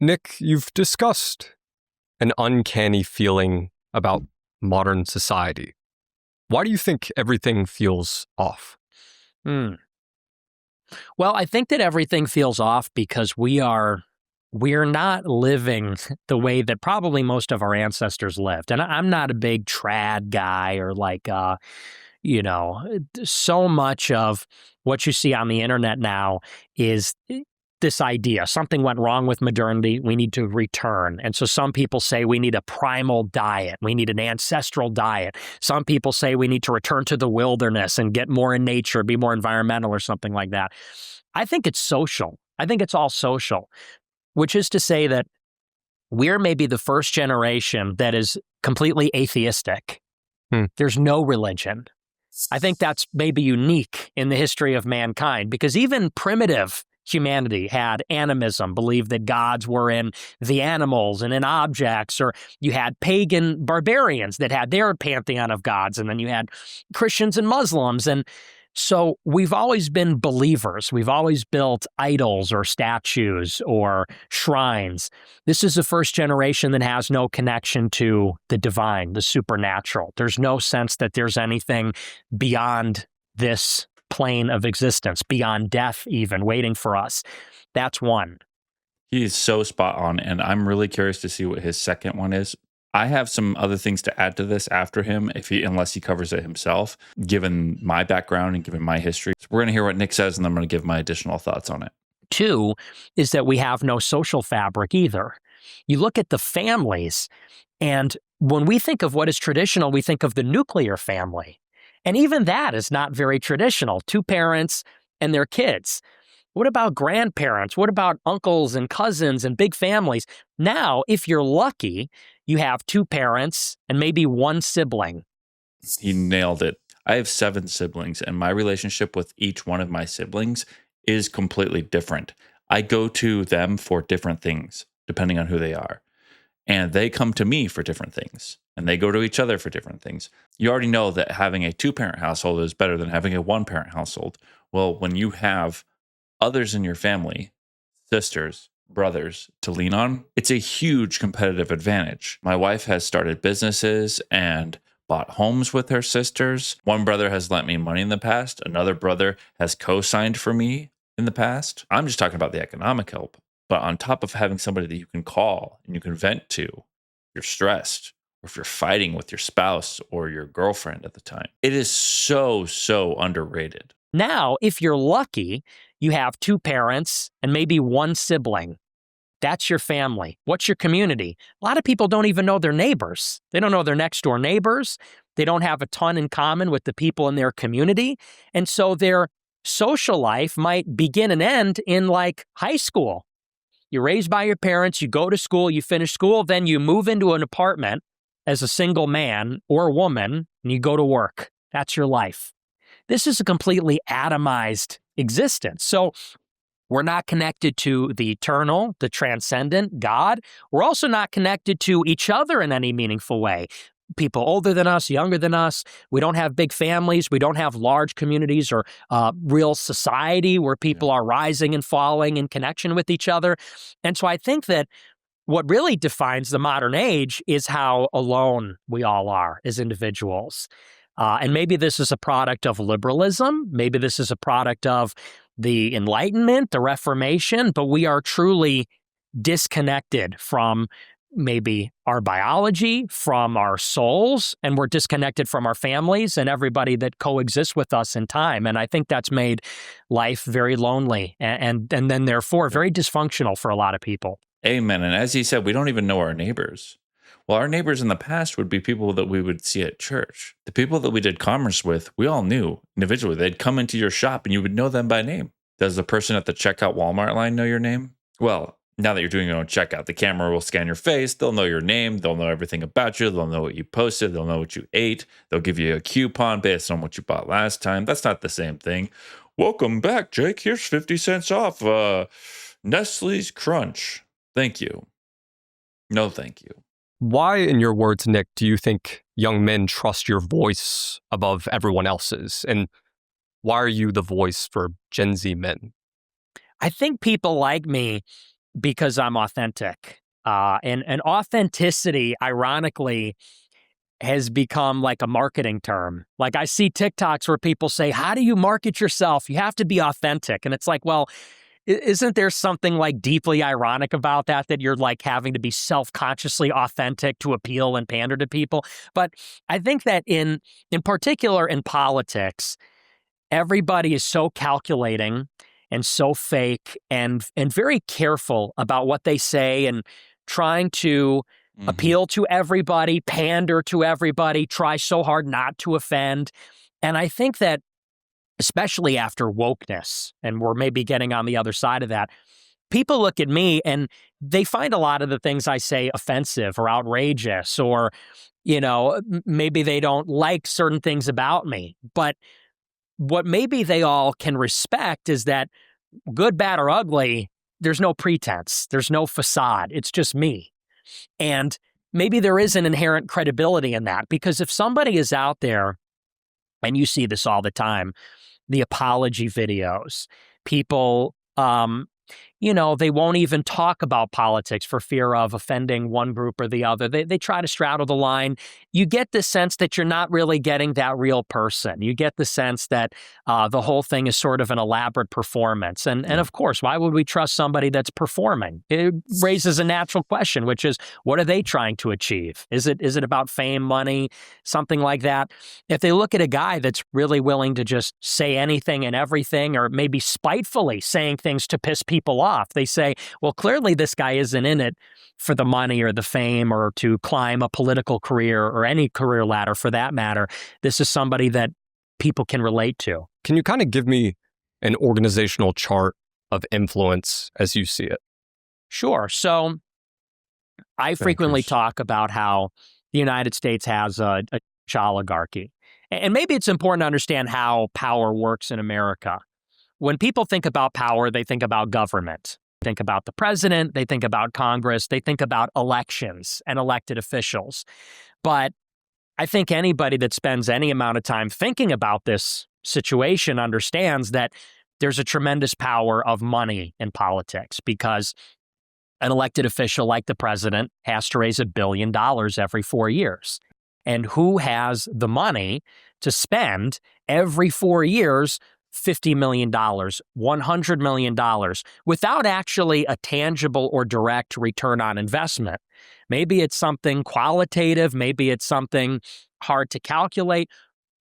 Nick, you've discussed an uncanny feeling about modern society. Why do you think everything feels off? Hmm. Well, I think that everything feels off because we're not living the way that probably most of our ancestors lived. And I'm not a big trad guy or so much of what you see on the internet now is this idea something went wrong with modernity. We need to return. And so some people say we need a primal diet. We need an ancestral diet. Some people say we need to return to the wilderness and get more in nature, be more environmental or something like that. I think it's social. I think it's all social, which is to say that we're maybe the first generation that is completely atheistic. Hmm. There's no religion. I think that's maybe unique in the history of mankind because even primitive humanity had animism, believed that gods were in the animals and in objects, or you had pagan barbarians that had their pantheon of gods, and then you had Christians and Muslims. And so we've always been believers. We've always built idols or statues or shrines. This is the first generation that has no connection to the divine, the supernatural. There's no sense that there's anything beyond this plane of existence, beyond death even, waiting for us. That's one. He is so spot on, and I'm really curious to see what his second one is. I have some other things to add to this after him, unless he covers it himself, given my background and given my history. So we're going to hear what Nick says, and then I'm going to give my additional thoughts on it. Two is that we have no social fabric either. You look at the families, and when we think of what is traditional, we think of the nuclear family. And even that is not very traditional. Two parents and their kids. What about grandparents? What about uncles and cousins and big families? Now, if you're lucky, you have two parents and maybe one sibling. He nailed it. I have 7 siblings, and my relationship with each one of my siblings is completely different. I go to them for different things, depending on who they are. And they come to me for different things, and they go to each other for different things. You already know that having a 2-parent household is better than having a 1-parent household. Well, when you have others in your family, sisters, brothers to lean on, it's a huge competitive advantage. My wife has started businesses and bought homes with her sisters. One brother has lent me money in the past. Another brother has co-signed for me in the past. I'm just talking about the economic help. But on top of having somebody that you can call and you can vent to, you're stressed, or if you're fighting with your spouse or your girlfriend at the time, it is so, so underrated. Now, if you're lucky, you have two parents and maybe one sibling. That's your family. What's your community? A lot of people don't even know their neighbors. They don't know their next door neighbors. They don't have a ton in common with the people in their community. And so their social life might begin and end in like high school. You're raised by your parents, you go to school, you finish school, then you move into an apartment as a single man or woman, and you go to work. That's your life. This is a completely atomized existence. So we're not connected to the eternal, the transcendent, God. We're also not connected to each other in any meaningful way. People older than us, younger than us. We don't have big families. We don't have large communities or real society where people are rising and falling in connection with each other. And so I think that what really defines the modern age is how alone we all are as individuals. And maybe this is a product of liberalism. Maybe this is a product of the Enlightenment, the Reformation, but we are truly disconnected from maybe our biology, from our souls, and we're disconnected from our families and everybody that coexists with us in time. And I think that's made life very lonely and then therefore very dysfunctional for a lot of people. Amen. And as he said, we don't even know our neighbors. Well, our neighbors in the past would be people that we would see at church. The people that we did commerce with, we all knew individually. They'd come into your shop and you would know them by name. Does the person at the checkout Walmart line know your name? Well, now that you're doing your own checkout, the camera will scan your face. They'll know your name. They'll know everything about you. They'll know what you posted. They'll know what you ate. They'll give you a coupon based on what you bought last time. That's not the same thing. Welcome back, Jake. Here's 50 cents off Nestle's Crunch. Thank you. No, thank you. Why, in your words, Nick, do you think young men trust your voice above everyone else's? And why are you the voice for Gen Z men? I think people like me Because I'm authentic. And authenticity, ironically, has become like a marketing term. Like I see TikToks where people say, how do you market yourself? You have to be authentic. And it's like, well, isn't there something like deeply ironic about that you're like having to be self-consciously authentic to appeal and pander to people? But I think that in particular in politics, everybody is so calculating and so fake and very careful about what they say and trying to appeal to everybody, pander to everybody, try so hard not to offend. And I think that especially after wokeness, and we're maybe getting on the other side of that, people look at me and they find a lot of the things I say offensive or outrageous, or, maybe they don't like certain things about me. But what maybe they all can respect is that good, bad, or ugly, there's no pretense. There's no facade. It's just me. And maybe there is an inherent credibility in that, because if somebody is out there, and you see this all the time, the apology videos, people, they won't even talk about politics for fear of offending one group or the other. They try to straddle the line. You get the sense that you're not really getting that real person. You get the sense that the whole thing is sort of an elaborate performance. And of course, why would we trust somebody that's performing? It raises a natural question, which is, what are they trying to achieve? Is it about fame, money, something like that? If they look at a guy that's really willing to just say anything and everything, or maybe spitefully saying things to piss people off, they say, well, clearly this guy isn't in it for the money or the fame or to climb a political career or any career ladder for that matter. This is somebody that people can relate to. Can you kind of give me an organizational chart of influence as you see it? Sure. So I frequently talk about how the United States has a oligarchy. And maybe it's important to understand how power works in America. When people think about power, they think about government. They think about the president, they think about Congress, they think about elections and elected officials. But I think anybody that spends any amount of time thinking about this situation understands that there's a tremendous power of money in politics, because an elected official like the president has to raise $1 billion every 4 years. And who has the money to spend every 4 years $50 million, $100 million, without actually a tangible or direct return on investment? Maybe it's something qualitative, maybe it's something hard to calculate.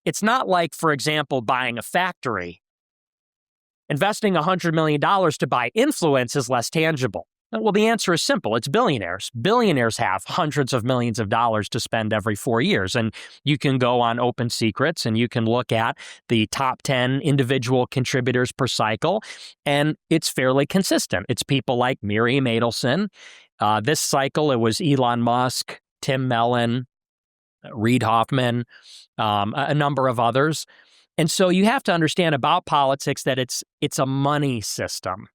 It's not like, for example, buying a factory. Investing $100 million to buy influence is less tangible. Well, the answer is simple. It's billionaires. Billionaires have hundreds of millions of dollars to spend every 4 years. And you can go on Open Secrets and you can look at the top 10 individual contributors per cycle, and it's fairly consistent. It's people like Miriam Adelson. This cycle, it was Elon Musk, Tim Mellon, Reid Hoffman, a number of others. And so you have to understand about politics that it's a money system.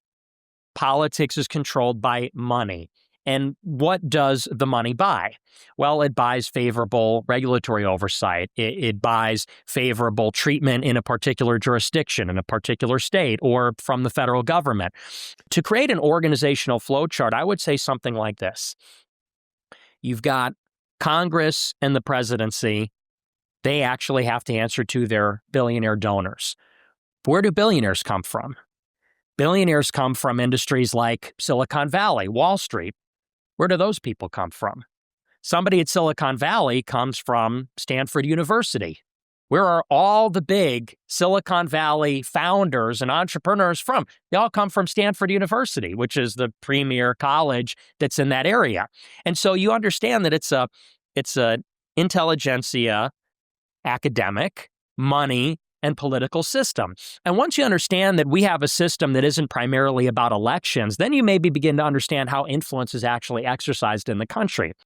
Politics is controlled by money. And what does the money buy? Well, it buys favorable regulatory oversight. It buys favorable treatment in a particular jurisdiction, in a particular state, or from the federal government. To create an organizational flowchart, I would say something like this. You've got Congress and the presidency. They actually have to answer to their billionaire donors. Where do billionaires come from? Billionaires come from industries like Silicon Valley, Wall Street. Where do those people come from? Somebody at Silicon Valley comes from Stanford University. Where are all the big Silicon Valley founders and entrepreneurs from? They all come from Stanford University, which is the premier college that's in that area. And so you understand that it's a intelligentsia, academic, money, and political system. And once you understand that we have a system that isn't primarily about elections, then you maybe begin to understand how influence is actually exercised in the country.